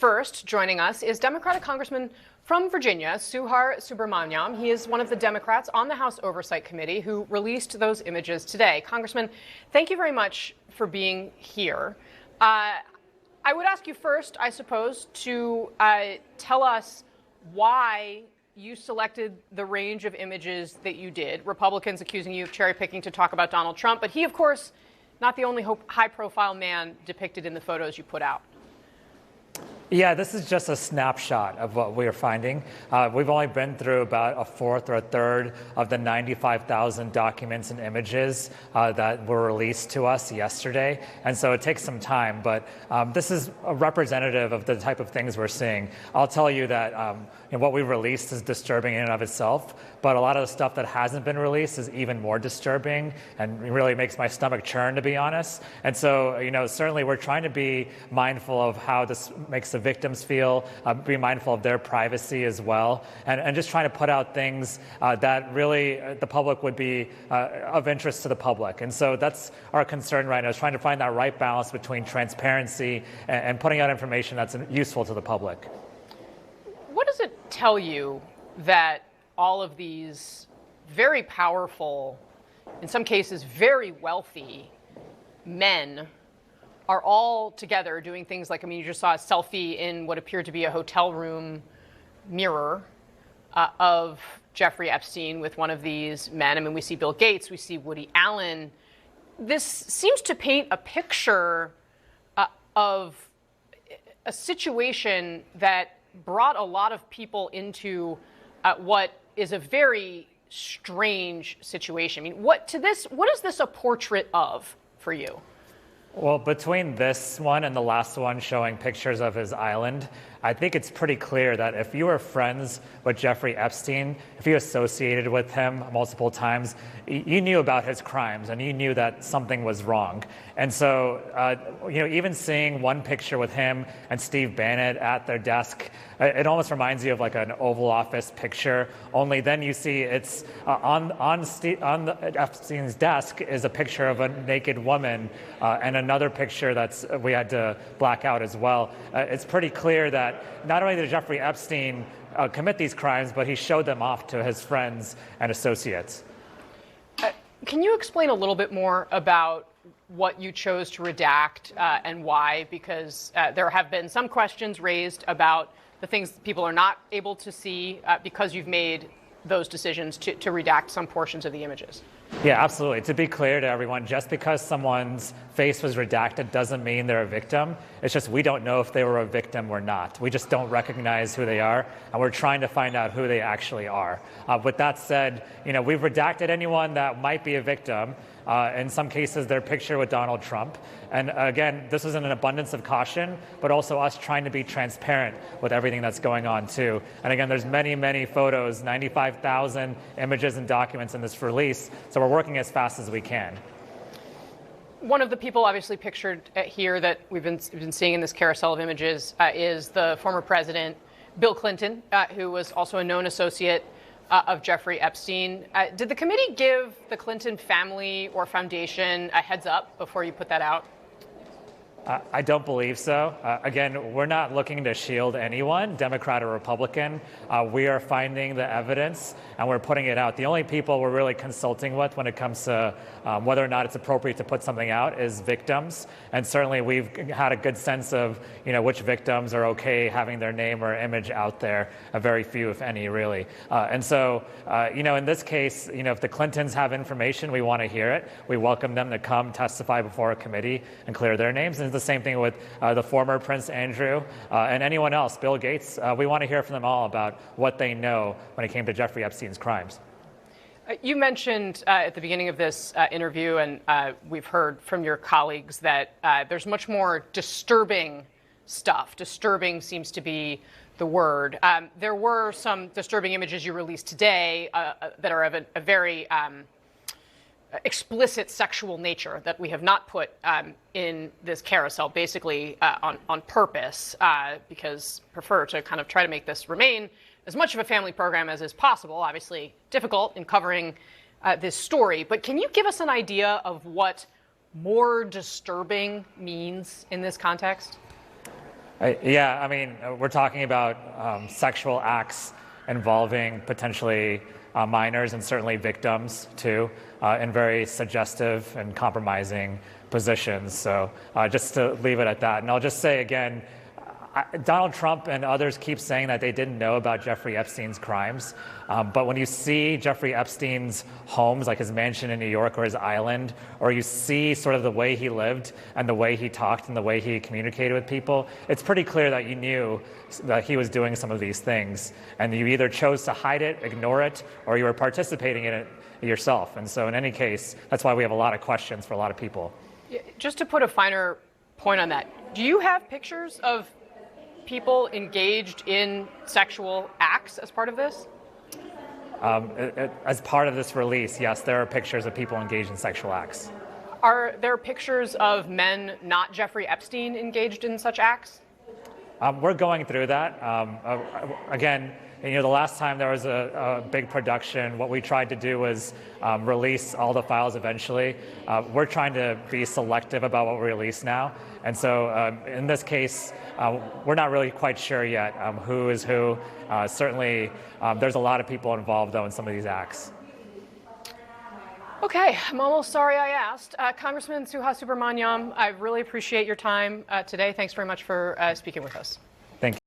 First, joining us is Democratic Congressman from Virginia, Subramanyam. He is one of the Democrats on the House Oversight Committee who released those images today. Congressman, thank you very much for being here. I would ask you first, I suppose, to tell us why you selected the range of images that you did. Republicans accusing you of cherry picking to talk about Donald Trump, but he, of course, not the only high-profile man depicted in the photos you put out. Yeah, this is just a snapshot of what we are finding. We've only been through about a fourth or a third of the 95,000 documents and images that were released to us yesterday. And so it takes some time, but this is a representative of the type of things we're seeing. I'll tell you that what we released is disturbing in and of itself, but a lot of the stuff that hasn't been released is even more disturbing and really makes my stomach churn, to be honest. And so, certainly we're trying to be mindful of how this makes the victims feel, be mindful of their privacy as well, and just trying to put out things that really the public would be of interest to the public. And so that's our concern right now, is trying to find that right balance between transparency and putting out information that's useful to the public. What does it tell you that all of these very powerful, in some cases very wealthy men are all together doing things like, you just saw a selfie in what appeared to be a hotel room mirror of Jeffrey Epstein with one of these men. We see Bill Gates, we see Woody Allen. This seems to paint a picture of a situation that brought a lot of people into what is a very strange situation. What is this a portrait of for you? Well, between this one and the last one showing pictures of his island, I think it's pretty clear that if you were friends with Jeffrey Epstein, if you associated with him multiple times, you knew about his crimes and you knew that something was wrong. And so, even seeing one picture with him and Steve Bannon at their desk, it almost reminds you of like an Oval Office picture, only then you see it's on Epstein's desk is a picture of a naked woman and another picture we had to black out as well. It's pretty clear that not only did Jeffrey Epstein commit these crimes, but he showed them off to his friends and associates. Can you explain a little bit more about what you chose to redact and why? Because there have been some questions raised about the things people are not able to see because you've made those decisions to redact some portions of the images. Yeah, absolutely. To be clear to everyone, just because someone's face was redacted doesn't mean they're a victim. It's just we don't know if they were a victim or not. We just don't recognize who they are, and we're trying to find out who they actually are. With that said, we've redacted anyone that might be a victim. In some cases, their picture with Donald Trump. And again, this is in an abundance of caution, but also us trying to be transparent with everything that's going on too. And again, there's many, many photos, 95,000 images and documents in this release. So we're working as fast as we can. One of the people obviously pictured here that we've been seeing in this carousel of images is the former president, Bill Clinton, who was also a known associate of Jeffrey Epstein. Did the committee give the Clinton family or foundation a heads up before you put that out? I don't believe so. Again, we're not looking to shield anyone, Democrat or Republican. We are finding the evidence and we're putting it out. The only people we're really consulting with when it comes to whether or not it's appropriate to put something out is victims. And certainly we've had a good sense of which victims are okay having their name or image out there. Very few, if any, really. And so, in this case, if the Clintons have information, we want to hear it. We welcome them to come testify before a committee and clear their names. And the same thing with the former Prince Andrew and anyone else, Bill Gates. We want to hear from them all about what they know when it came to Jeffrey Epstein's crimes. You mentioned at the beginning of this interview, and we've heard from your colleagues, that there's much more disturbing stuff. Disturbing seems to be the word. There were some disturbing images you released today that are of a very explicit sexual nature that we have not put in this carousel, basically on purpose, because prefer to kind of try to make this remain as much of a family program as is possible. Obviously difficult in covering this story, but can you give us an idea of what more disturbing means in this context? Yeah, I mean, we're talking about sexual acts involving potentially minors and certainly victims too, in very suggestive and compromising positions. So just to leave it at that. And I'll just say again, Donald Trump and others keep saying that they didn't know about Jeffrey Epstein's crimes. But when you see Jeffrey Epstein's homes, like his mansion in New York or his island, or you see sort of the way he lived and the way he talked and the way he communicated with people, it's pretty clear that you knew that he was doing some of these things. And you either chose to hide it, ignore it, or you were participating in it yourself. And so in any case, that's why we have a lot of questions for a lot of people. Just to put a finer point on that, do you have pictures of people engaged in sexual acts as part of this? As part of this release, yes, there are pictures of people engaged in sexual acts. Are there pictures of men not Jeffrey Epstein engaged in such acts? We're going through that. Again, the last time there was a big production, what we tried to do was release all the files eventually. We're trying to be selective about what we release now. And so in this case, we're not really quite sure yet who is who. Certainly, there's a lot of people involved, though, in some of these acts. Okay, I'm almost sorry I asked. Congressman Subramanyam, I really appreciate your time today. Thanks very much for speaking with us. Thank you.